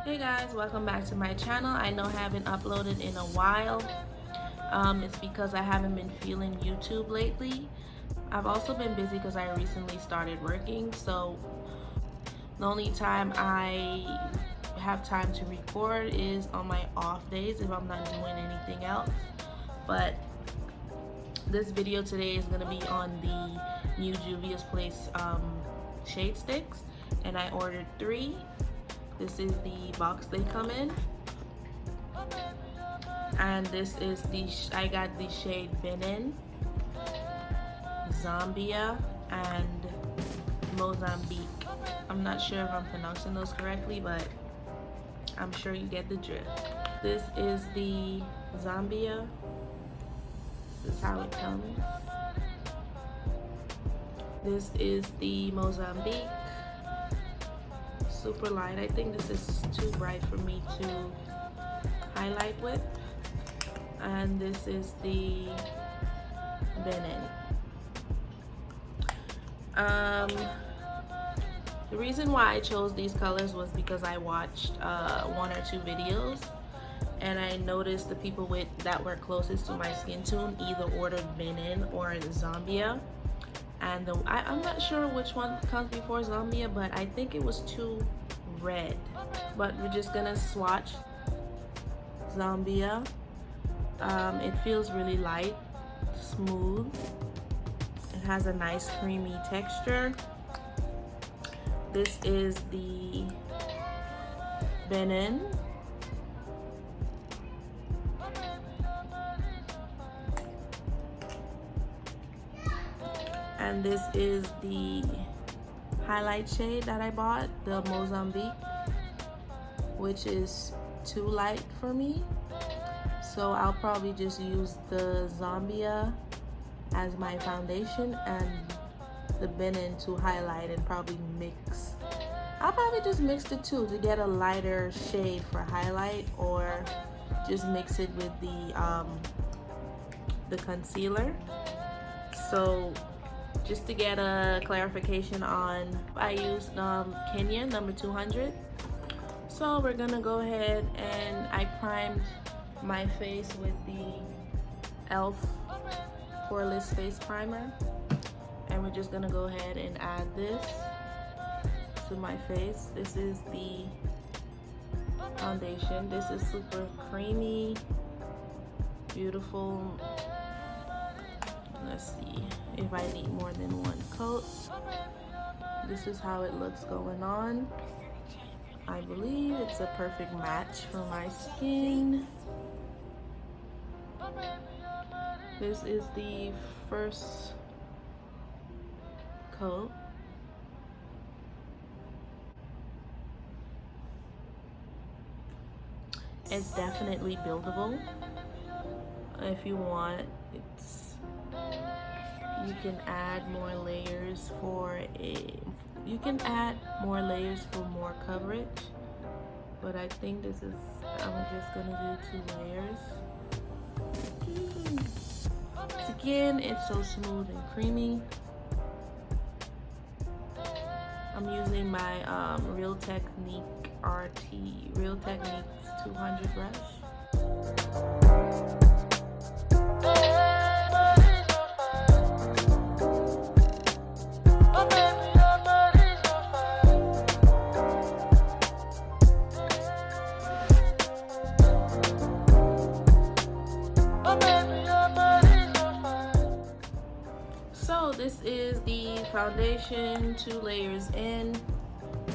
Hey guys, welcome back to my channel. I know I haven't uploaded in a while. It's because I haven't been feeling YouTube lately. I've also been busy because I recently started working, so the only time I have time to record is on my off days if I'm not doing anything else. But this video today is going to be on the new Juvias Place shade sticks, and I ordered 3. This is the box they come in, and this is I got the shade Benin, Zambia, and Mozambique. I'm not sure if I'm pronouncing those correctly, but I'm sure you get the drift. This is the Zambia. This is how it comes. This is the Mozambique. Super light. I think this is too bright for me to highlight with. And this is the Benin. The reason why I chose these colors was because I watched 1 or 2 videos, and I noticed the people that were closest to my skin tone either ordered Benin or Zambia. And I'm not sure which one comes before Zambia, but I think it was too red. But we're just gonna swatch Zambia. It feels really light, smooth. It has a nice creamy texture. This is the Benin. And this is the highlight shade that I bought, the Mozambique, which is too light for me. So I'll probably just use the Zambia as my foundation and the Benin to highlight, and probably mix. I'll probably just mix the two to get a lighter shade for highlight, or just mix it with the concealer. So just to get a clarification on, I used Kenya number 200. So we're gonna go ahead, and I primed my face with the e.l.f. poreless face primer, and we're just gonna go ahead and add this to my face. This is the foundation. This is super creamy, beautiful. Let's see if I need more than 1 coat. This is how it looks going on. I believe it's a perfect match for my skin. This is the first coat. It's definitely buildable. If you want, you can add more layers for more coverage, but I think I'm just gonna do 2 layers. Again, it's so smooth and creamy. I'm using my Real Techniques 200 brush. So this is the foundation, 2 layers in.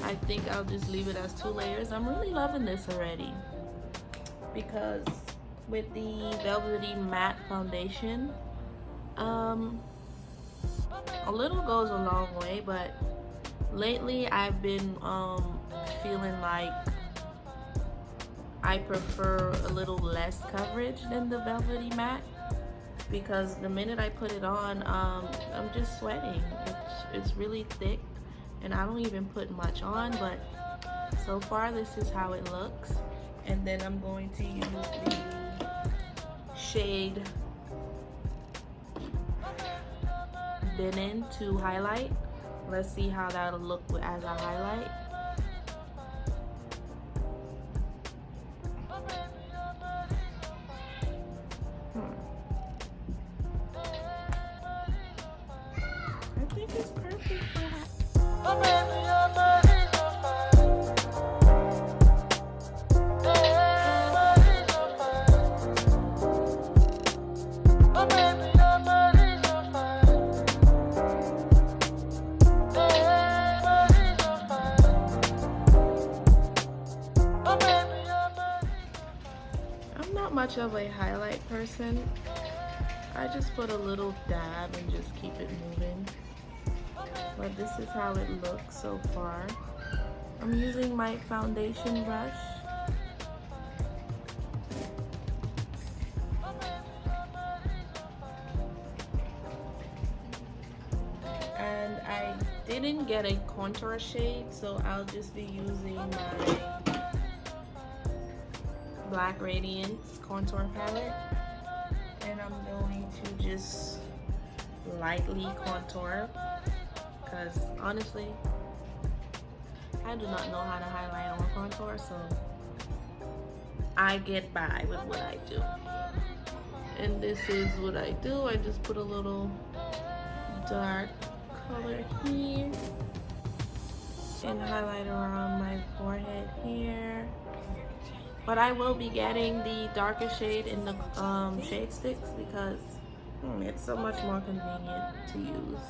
I think I'll just leave it as 2 layers. I'm really loving this already, because with the velvety matte foundation, a little goes a long way, but lately I've been feeling like I prefer a little less coverage than the velvety matte, because the minute I put it on, I'm just sweating. It's really thick, and I don't even put much on, but so far this is how it looks. And then I'm going to use the shade Benin to highlight. Let's see how that'll look as a highlight. I'm not much of a highlight person. I just put a little dab and just keep it moving. But this is how it looks so far. I'm using my foundation brush. And I didn't get a contour shade, so I'll just be using my Black Radiance contour palette. And I'm going to just lightly contour, because honestly, I do not know how to highlight or contour, so I get by with what I do. And this is what I do. I just put a little dark color here and highlight around my forehead here. But I will be getting the darker shade in the shade sticks because it's so much more convenient to use.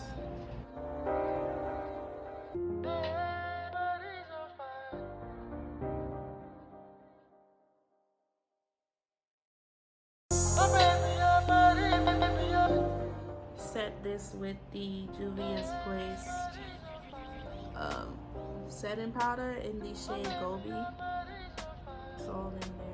Set this with the Juvias Place setting powder in the shade Gobi. It's all in there.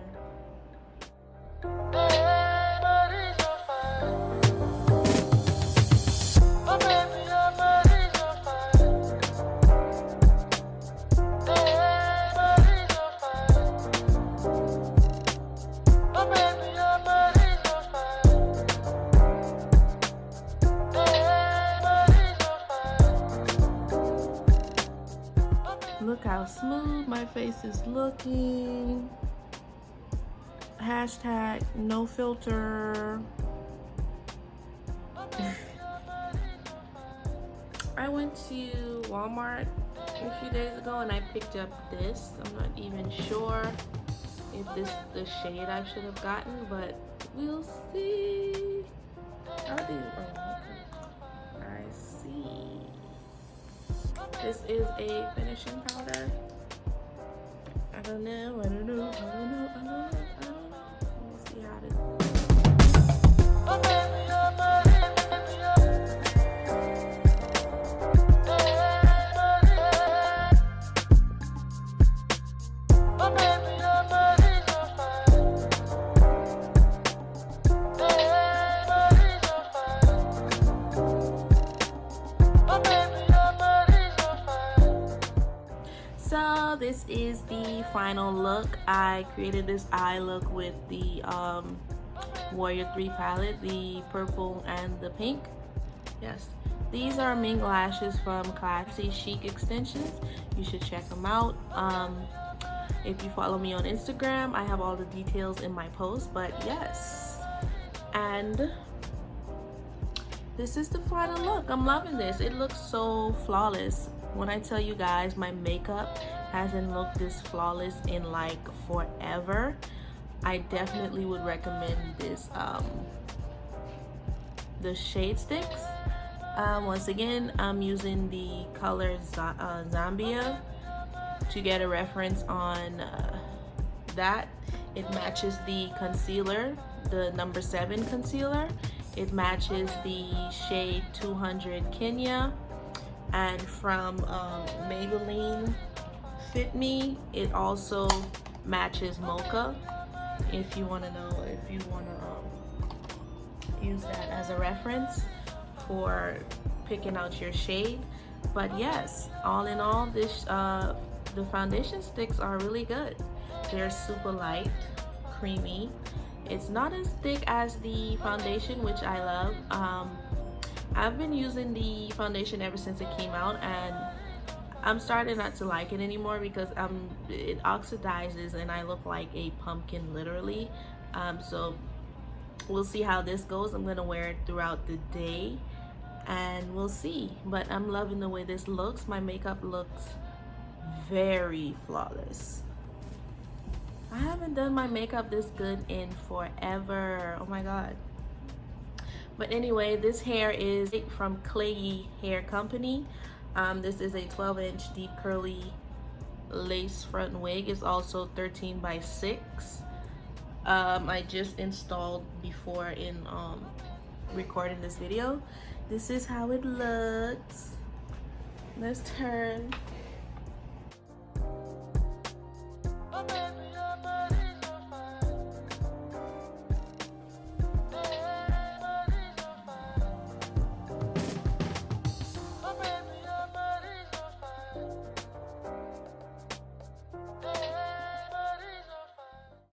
Look how smooth my face is looking. Hashtag no filter. I went to Walmart a few days ago and I picked up this. I'm not even sure if this is the shade I should have gotten, but we'll see. I see. This is a finishing powder. I don't know. Let's see how this So this is the final look. I created this eye look with the Warrior 3 palette, the purple and the pink. Yes, these are mink lashes from Classy Chic Extensions. You should check them out. If you follow me on Instagram, I have all the details in my post. But yes, and this is the final look. I'm loving this. It looks so flawless. When I tell you guys, my makeup hasn't looked this flawless in like forever. I definitely would recommend this, the shade sticks. Once again, I'm using the color Zambia to get a reference on that. It matches the concealer, the number 7 concealer. It matches the shade 200 Kenya. And from Maybelline Fit Me, it also matches Mocha. If you want to know, if you want to use that as a reference for picking out your shade. But yes, all in all, this the foundation sticks are really good. They're super light, creamy. It's not as thick as the foundation, which I love. I've been using the foundation ever since it came out, and I'm starting not to like it anymore because it oxidizes and I look like a pumpkin, literally. So we'll see how this goes. I'm gonna wear it throughout the day, and we'll see. But I'm loving the way this looks. My makeup looks very flawless. I haven't done my makeup this good in forever. Oh my god. But anyway, this hair is from Klaiyi Hair Company. This is a 12-inch deep curly lace front wig. It's also 13 by 6. I just installed before in recording this video. This is how it looks. Let's turn.